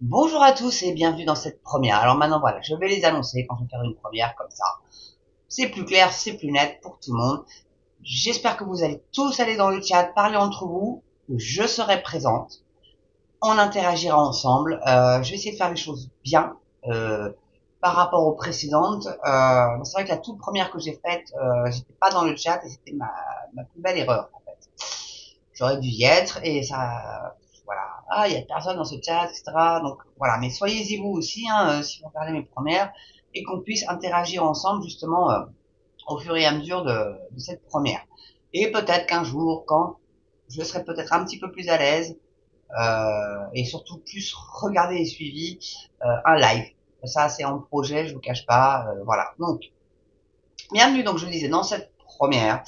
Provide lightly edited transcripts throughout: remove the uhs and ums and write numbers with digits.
Bonjour à tous et bienvenue dans cette première. Alors maintenant voilà, je vais les annoncer quand je vais faire une première comme ça. C'est plus clair, c'est plus net pour tout le monde. J'espère que vous allez tous aller dans le chat, parler entre vous. Je serai présente. On interagira ensemble. Je vais essayer de faire les choses bien par rapport aux précédentes. C'est vrai que la toute première que j'ai faite, j'étais pas dans le chat et c'était ma plus belle erreur en fait. J'aurais dû y être et ça, voilà. Ah, il y a personne dans ce chat, etc. Donc voilà, mais soyez-y vous aussi, hein, si vous regardez mes premières, et qu'on puisse interagir ensemble justement au fur et à mesure de cette première. Et peut-être qu'un jour, quand je serai peut-être un petit peu plus à l'aise, et surtout plus regardé et suivi, un live. Ça, c'est en projet, je vous cache pas, voilà. Donc, bienvenue, donc je le disais, dans cette première.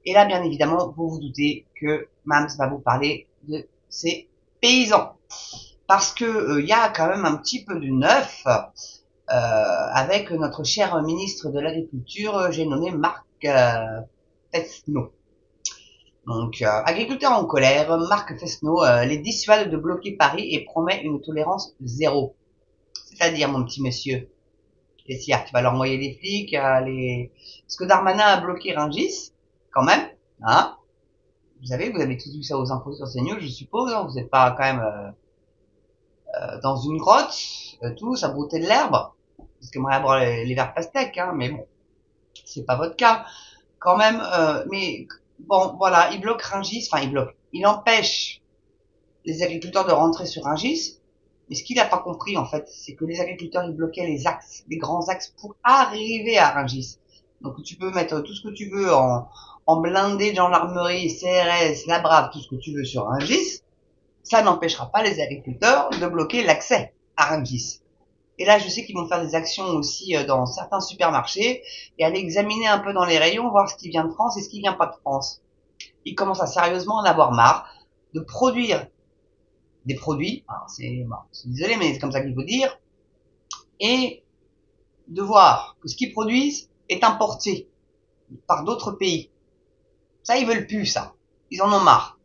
Et là, bien évidemment, vous vous doutez que Mams va vous parler de ces paysans. Parce que il y a quand même un petit peu de neuf avec notre cher ministre de l'Agriculture, j'ai nommé Marc Fesneau. Donc, agriculteur en colère, Marc Fesneau les dissuade de bloquer Paris et promet une tolérance zéro. C'est-à-dire, mon petit monsieur, les tu vas leur envoyer des flics, parce que Darmanin a bloqué Rungis, quand même, hein. Vous avez tous vu ça aux infos sur CNews, je suppose, hein, vous n'êtes pas quand même dans une grotte, tous, à brouter de l'herbe, parce que moi, avoir les verres pastèques, hein, mais bon, c'est pas votre cas, quand même, mais bon, voilà, il bloque Rungis, enfin, il empêche les agriculteurs de rentrer sur Rungis, mais ce qu'il n'a pas compris, en fait, c'est que les agriculteurs, ils bloquaient les axes, les grands axes pour arriver à Rungis. Donc, tu peux mettre tout ce que tu veux en blindé de gendarmerie, CRS, la brave, tout ce que tu veux sur Rungis. Ça n'empêchera pas les agriculteurs de bloquer l'accès à Rungis. Et là, je sais qu'ils vont faire des actions aussi dans certains supermarchés et aller examiner un peu dans les rayons, voir ce qui vient de France et ce qui vient pas de France. Ils commencent à sérieusement en avoir marre de produire des produits, c'est désolé, mais c'est comme ça qu'il faut dire, et de voir que ce qu'ils produisent est importé par d'autres pays. Ça, ils veulent plus, ça. Ils en ont marre.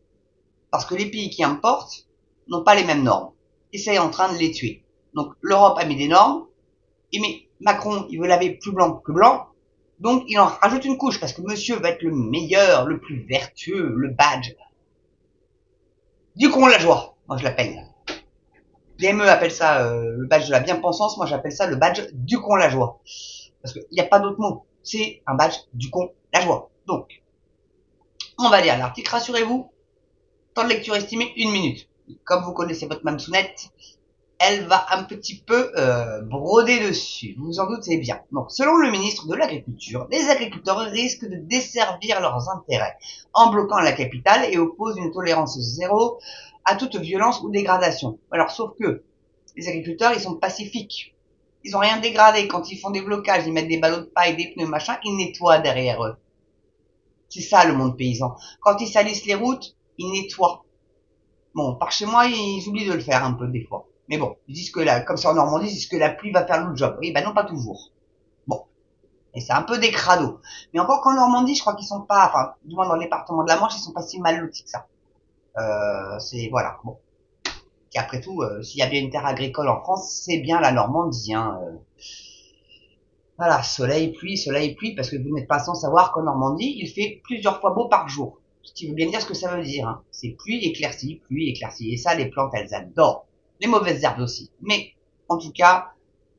Parce que les pays qui importent n'ont pas les mêmes normes. Et c'est en train de les tuer. Donc, l'Europe a mis des normes, mais Macron, il veut laver plus blanc que blanc, donc il en rajoute une couche, parce que monsieur va être le meilleur, le plus vertueux, le badge du con la joie, moi je l'appelle. Les ME appellent ça le badge de la bien-pensance, moi j'appelle ça le badge du con la joie. Parce qu'il n'y a pas d'autre mot. C'est un badge du con la joie. Donc, on va lire l'article, rassurez-vous. Temps de lecture estimé 1 minute. Comme vous connaissez votre mamsounette, elle va un petit peu broder dessus. Vous vous en doutez bien. Donc, selon le ministre de l'Agriculture, les agriculteurs risquent de desservir leurs intérêts en bloquant la capitale et opposent une tolérance zéro à toute violence ou dégradation. Alors, sauf que les agriculteurs, ils sont pacifiques. Ils ont rien dégradé. Quand ils font des blocages, ils mettent des ballots de paille, des pneus, machin, ils nettoient derrière eux. C'est ça le monde paysan. Quand ils salissent les routes, ils nettoient. Bon, par chez moi, ils oublient de le faire un peu des fois. Mais bon, ils disent que comme c'est en Normandie, ils disent que la pluie va faire le job. Oui, ben non, pas toujours. Bon. Et c'est un peu des crados. Mais encore qu'en Normandie, je crois qu'ils sont pas, enfin, du moins dans le département de la Manche, ils sont pas si mal lotis que ça. C'est, voilà. Bon. Et après tout, s'il y a bien une terre agricole en France, c'est bien la Normandie, hein. Voilà, soleil, pluie, parce que vous n'êtes pas sans savoir qu'en Normandie, il fait plusieurs fois beau par jour. Ce qui veut bien dire ce que ça veut dire, hein. C'est pluie, éclaircie, pluie, éclaircie. Et ça, les plantes, elles adorent. Les mauvaises herbes aussi. Mais, en tout cas,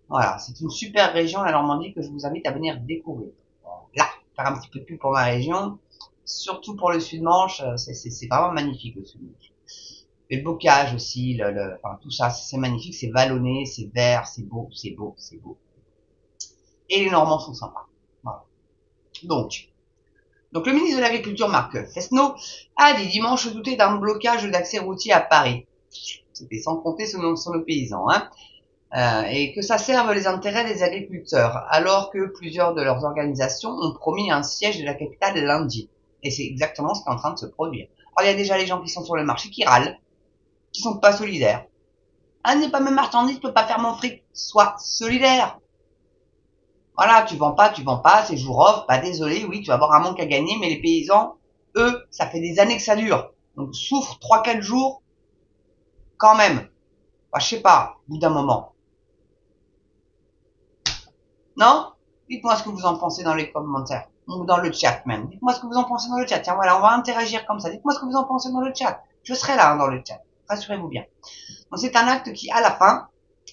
voilà, c'est une super région, la Normandie, que je vous invite à venir découvrir. Là, faire un petit peu de pub pour ma région. Surtout pour le Sud-Manche, c'est vraiment magnifique, le Sud-Manche. Et le bocage aussi, enfin, tout ça, c'est magnifique, c'est vallonné, c'est vert, c'est beau, c'est beau, c'est beau. Et les Normands sont sympas. Voilà. Donc le ministre de l'Agriculture, Marc Fesneau, a dit dimanche douter d'un blocage d'accès routier à Paris. C'était sans compter sur nos paysans, hein. Et que ça serve les intérêts des agriculteurs, alors que plusieurs de leurs organisations ont promis un siège de la capitale lundi. Et c'est exactement ce qui est en train de se produire. Alors il y a déjà les gens qui sont sur le marché qui râlent, qui sont pas solidaires. Ah, n'est pas ma marchandise, je peux pas faire mon fric. Sois solidaire. Voilà, tu vends pas, c'est jour off, bah désolé, oui, tu vas avoir un manque à gagner, mais les paysans, eux, ça fait des années que ça dure. Donc souffre 3-4 jours, quand même. Bah, je sais pas, au bout d'un moment. Non? Dites-moi ce que vous en pensez dans les commentaires. Ou dans le chat même. Dites-moi ce que vous en pensez dans le chat. Tiens, voilà, on va interagir comme ça. Dites-moi ce que vous en pensez dans le chat. Je serai là, hein, dans le chat. Rassurez-vous bien. Donc, c'est un acte qui, à la fin,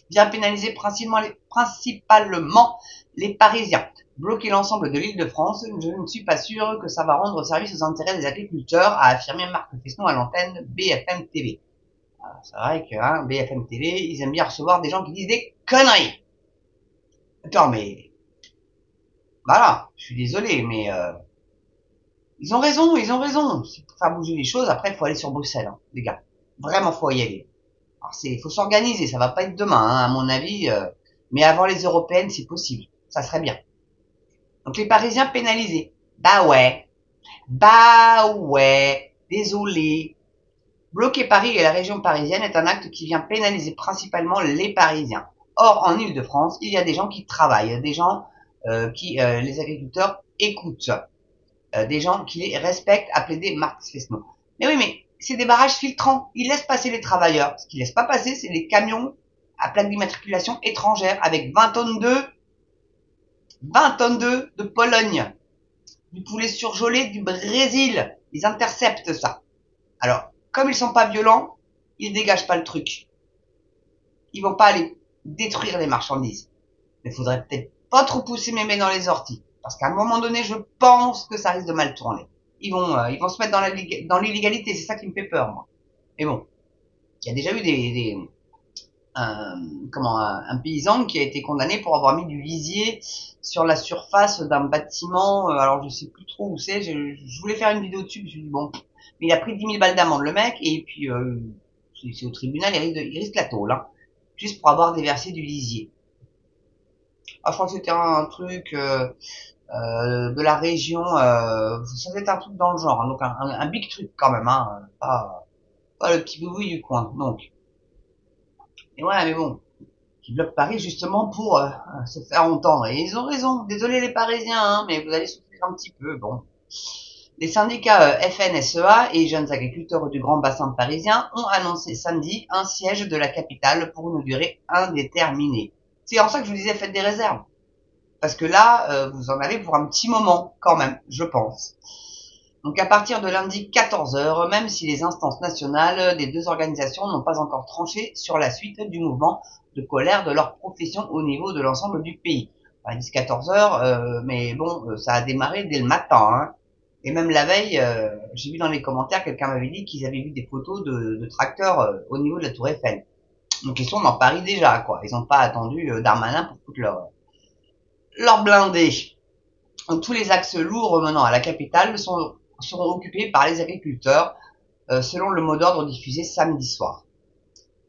vient pénaliser principalement les Parisiens. Bloquer l'ensemble de l'Île-de-France, je ne suis pas sûr que ça va rendre service aux intérêts des agriculteurs, a affirmé Marc Fesneau à l'antenne BFM TV. C'est vrai que hein, BFM TV, ils aiment bien recevoir des gens qui disent des conneries. Attends, mais voilà, je suis désolé, mais ils ont raison, ils ont raison. Pour faire bouger les choses, après, il faut aller sur Bruxelles, hein, les gars. Vraiment, faut y aller. Alors, faut s'organiser, ça va pas être demain, hein, à mon avis. Mais avant les européennes, c'est possible. Ça serait bien. Donc les Parisiens pénalisés. Bah ouais, désolé. Bloquer Paris et la région parisienne est un acte qui vient pénaliser principalement les Parisiens. Or, en Île-de-France, il y a des gens qui travaillent, des gens les agriculteurs écoutent, des gens qui les respectent, a plaidé Marc Fesneau. Mais oui, mais c'est des barrages filtrants. Ils laissent passer les travailleurs. Ce qu'ils laissent pas passer, c'est les camions à plaque d'immatriculation étrangère avec 20 tonnes de Pologne, du poulet surgelé du Brésil. Ils interceptent ça. Alors, comme ils sont pas violents, ils dégagent pas le truc. Ils vont pas aller détruire les marchandises. Mais faudrait peut-être pas trop pousser mémé dans les orties. Parce qu'à un moment donné, je pense que ça risque de mal tourner. Ils vont se mettre dans l'illégalité. C'est ça qui me fait peur, moi. Mais bon, il y a déjà eu un paysan qui a été condamné pour avoir mis du lisier sur la surface d'un bâtiment. Alors je sais plus trop où c'est. Je voulais faire une vidéo dessus. Je me suis dit bon, mais il a pris 10 000 balles d'amende le mec et puis c'est au tribunal. Il risque la tôle, hein, juste pour avoir déversé du lisier. Ah, je crois que c'était un truc de la région. Ça devait être un truc dans le genre, hein, donc un big truc quand même, hein, pas le petit boubouille du coin. Donc, et ouais, mais bon, qui bloquent Paris justement pour se faire entendre. Et ils ont raison. Désolé les Parisiens, hein, mais vous allez souffrir un petit peu. Bon. Les syndicats FNSEA et jeunes agriculteurs du Grand Bassin parisien ont annoncé samedi un siège de la capitale pour une durée indéterminée. C'est en ça que je vous disais faites des réserves. Parce que là, vous en avez pour un petit moment quand même, je pense. Donc à partir de lundi 14 heures, même si les instances nationales des deux organisations n'ont pas encore tranché sur la suite du mouvement de colère de leur profession au niveau de l'ensemble du pays. Enfin, 10-14 heures, mais bon, ça a démarré dès le matin. Hein. Et même la veille, j'ai vu dans les commentaires, quelqu'un m'avait dit qu'ils avaient vu des photos de tracteurs au niveau de la Tour Eiffel. Donc ils sont dans Paris déjà, quoi. Ils n'ont pas attendu Darmanin pour foutre leur blindé. Donc tous les axes lourds menant à la capitale seront occupés par les agriculteurs, selon le mot d'ordre diffusé samedi soir.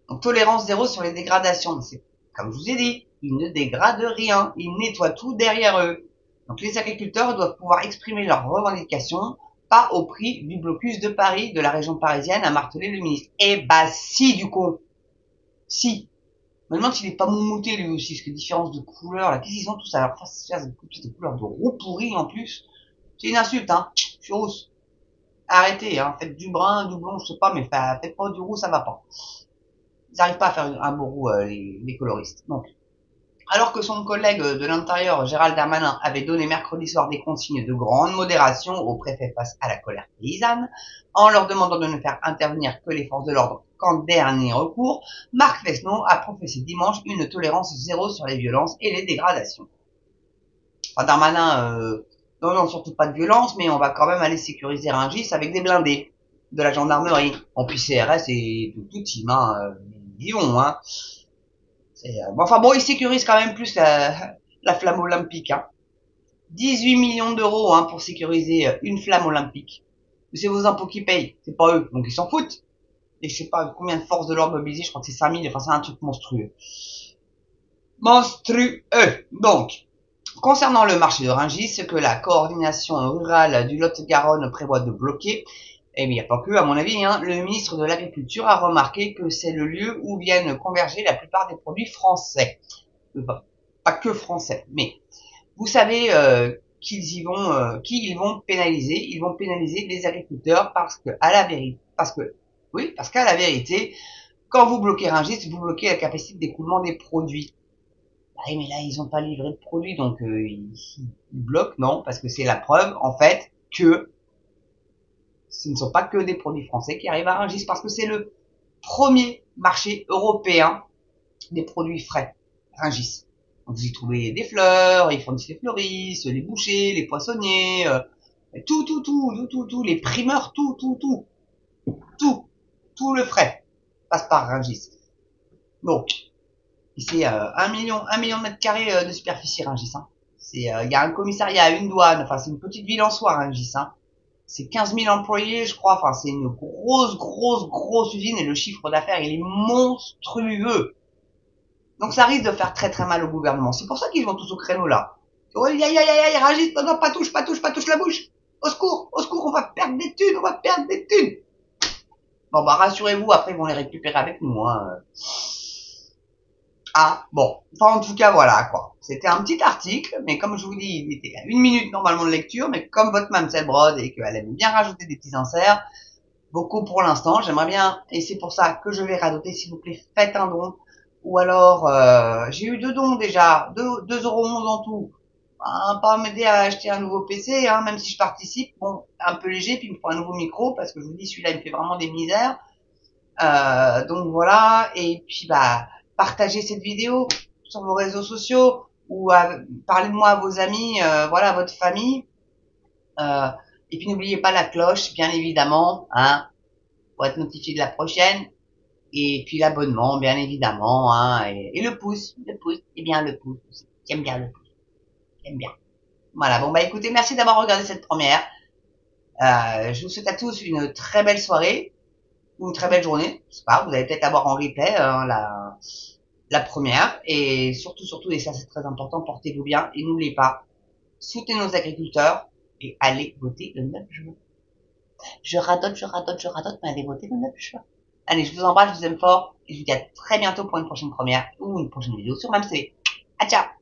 Donc tolérance zéro sur les dégradations. C'est comme je vous ai dit, ils ne dégradent rien, ils nettoient tout derrière eux. Donc les agriculteurs doivent pouvoir exprimer leurs revendications, pas au prix du blocus de Paris, de la région parisienne, a martelé le ministre. Eh bah si du con, si. Je me demande s'il est pas moumouté lui aussi, parce que différence de couleur, là, qu'est-ce qu'ils ont tous à leur face, des couleurs de roux pourri en plus. C'est une insulte, hein. Je suis rousse. Arrêtez, hein. Faites du brun, du blond, je sais pas, mais faites pas du roux, ça va pas. Ils n'arrivent pas à faire un beau roux, les coloristes. Donc, alors que son collègue de l'Intérieur, Gérald Darmanin, avait donné mercredi soir des consignes de grande modération aux préfets face à la colère paysanne, en leur demandant de ne faire intervenir que les forces de l'ordre qu'en dernier recours, Marc Fesneau a professé dimanche une tolérance zéro sur les violences et les dégradations. Enfin, Darmanin, non, surtout pas de violence, mais on va quand même aller sécuriser Rungis avec des blindés de la gendarmerie. En plus, CRS et tout team, hein, Lyon, hein. Enfin bon, ils sécurisent quand même plus la flamme olympique. Hein. 18 millions d'euros hein, pour sécuriser une flamme olympique. C'est vos impôts qui payent, c'est pas eux. Donc ils s'en foutent. Et je sais pas combien de forces de l'ordre mobilisées, je crois que c'est 5000, enfin c'est un truc monstrueux. Monstrueux. Donc, concernant le marché de Rungis, ce que la coordination rurale du Lot-et-Garonne prévoit de bloquer, et il n'y a pas que, à mon avis, hein, le ministre de l'Agriculture a remarqué que c'est le lieu où viennent converger la plupart des produits français. Pas que français, mais vous savez qui ils vont pénaliser. Ils vont pénaliser les agriculteurs parce qu'à la vérité, Quand vous bloquez Rungis, vous bloquez la capacité d'écoulement des produits. Bah oui, mais là, ils ont pas livré de produits, donc ils bloquent, non, parce que c'est la preuve, en fait, que ce ne sont pas que des produits français qui arrivent à Rungis, parce que c'est le premier marché européen des produits frais, Rungis. Donc, vous y trouvez des fleurs, ils fournissent les fleuristes, les bouchers, les poissonniers, tout, les primeurs, tout le frais passe par Rungis. Donc, c'est 1 million de mètres carrés de superficie, Rungis. Hein. C'est, il y a un commissariat, une douane, enfin c'est une petite ville en soi, Rungis. Hein. C'est 15 000 employés, je crois. Enfin, c'est une grosse usine et le chiffre d'affaires, il est monstrueux. Donc ça risque de faire très très mal au gouvernement. C'est pour ça qu'ils vont tous au créneau là. Oh, Rungis, non, pas touche la bouche. Au secours, on va perdre des thunes. Bon, bah rassurez-vous, après ils vont les récupérer avec nous. Hein. Ah, bon. Enfin, en tout cas, voilà, quoi. C'était un petit article, mais comme je vous dis, il était à 1 minute normalement de lecture, mais comme votre mamselle brode et qu'elle aime bien rajouter des petits inserts, beaucoup pour l'instant, j'aimerais bien, et c'est pour ça que je vais radoter, s'il vous plaît, faites un don. Ou alors, j'ai eu 2 dons déjà, 2,11 € en tout. Hein, pas m'aider à acheter un nouveau PC, hein, même si je participe, bon, un peu léger, puis il me faut un nouveau micro, parce que je vous dis, celui-là, il me fait vraiment des misères. Donc voilà, et puis bah partagez cette vidéo sur vos réseaux sociaux ou parlez de moi à vos amis, voilà, à votre famille. Euh, et puis n'oubliez pas la cloche, bien évidemment, hein, pour être notifié de la prochaine. Et puis l'abonnement, bien évidemment, hein, et le pouce, et bien le pouce aussi. J'aime bien le pouce, j'aime bien. Voilà, bon bah écoutez, merci d'avoir regardé cette première. Je vous souhaite à tous une très belle soirée. Une très belle journée. Je sais pas, vous allez peut-être avoir en replay la première. Et surtout, et ça c'est très important, portez-vous bien et n'oubliez pas, soutenez nos agriculteurs et allez voter le 9 juin. Je radote, mais allez voter le 9 juin. Allez, je vous embrasse, je vous aime fort et je vous dis à très bientôt pour une prochaine première ou une prochaine vidéo sur MamC. À ciao.